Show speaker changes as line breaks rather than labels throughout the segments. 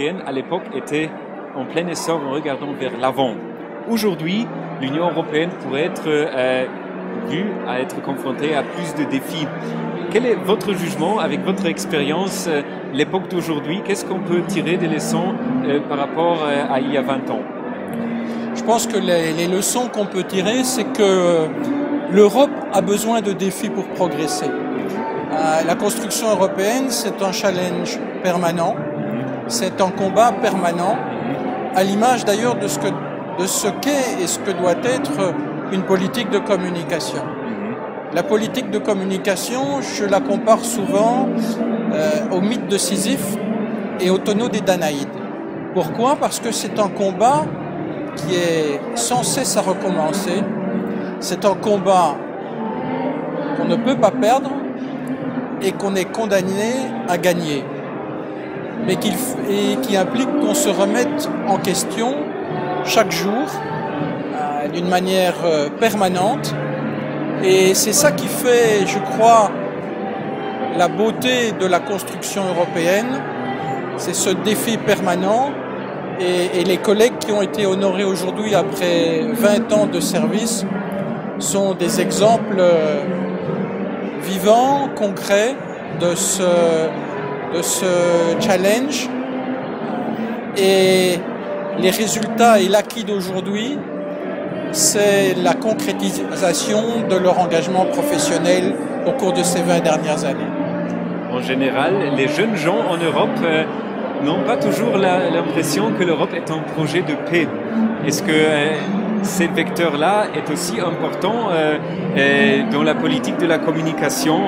européenne à l'époque était en plein essor en regardant vers l'avant. Aujourd'hui, l'Union européenne pourrait être vue à être confrontée à plus de défis. Quel est votre jugement, avec votre expérience, l'époque d'aujourd'hui? Qu'est-ce qu'on peut tirer des leçons par rapport à il y a 20 ans?
Je pense que les leçons qu'on peut tirer, c'est que l'Europe a besoin de défis pour progresser. La construction européenne, c'est un challenge permanent, c'est un combat permanent, à l'image d'ailleurs de ce qu'est et ce que doit être une politique de communication. La politique de communication, je la compare souvent au mythe de Sisyphe et au tonneau des Danaïdes. Pourquoi? Parce que c'est un combat qui est sans cesse à recommencer. C'est un combat qu'on ne peut pas perdre et qu'on est condamné à gagner, mais qui implique qu'on se remette en question chaque jour d'une manière permanente. Et c'est ça qui fait, je crois, la beauté de la construction européenne, c'est ce défi permanent. Et les collègues qui ont été honorés aujourd'hui après 20 ans de service sont des exemples vivants, concrets de ce challenge. Et les résultats et l'acquis d'aujourd'hui, c'est la concrétisation de leur engagement professionnel au cours de ces 20 dernières années.
En général, les jeunes gens en Europe n'ont pas toujours l'impression que l'Europe est un projet de paix. Est-ce que ce vecteur-là est aussi important dans la politique de la communication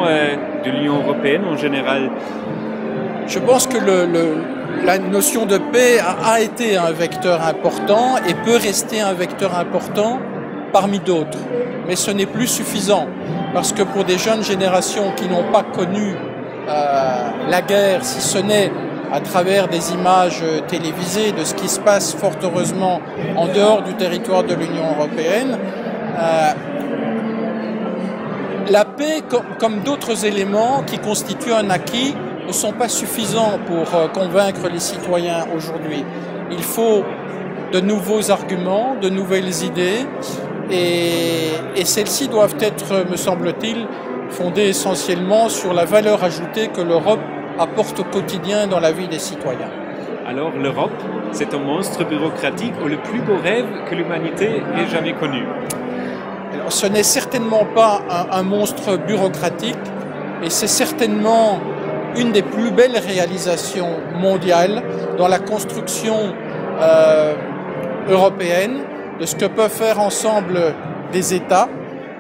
de l'Union européenne en général?
Je pense que la notion de paix a été un vecteur important et peut rester un vecteur important parmi d'autres. Mais ce n'est plus suffisant, parce que pour des jeunes générations qui n'ont pas connu la guerre, si ce n'est à travers des images télévisées de ce qui se passe fort heureusement en dehors du territoire de l'Union européenne, la paix, comme d'autres éléments qui constituent un acquis, ne sont pas suffisants pour convaincre les citoyens aujourd'hui. Il faut de nouveaux arguments, de nouvelles idées, et celles-ci doivent être, me semble-t-il, fondées essentiellement sur la valeur ajoutée que l'Europe apporte au quotidien dans la vie des citoyens.
Alors l'Europe, c'est un monstre bureaucratique ou le plus beau rêve que l'humanité ait jamais connu?
Alors, ce n'est certainement pas un monstre bureaucratique, et c'est certainement une des plus belles réalisations mondiales dans la construction européenne, de ce que peuvent faire ensemble des États,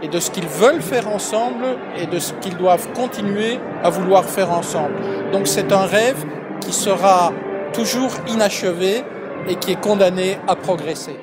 et de ce qu'ils veulent faire ensemble et de ce qu'ils doivent continuer à vouloir faire ensemble. Donc c'est un rêve qui sera toujours inachevé et qui est condamné à progresser.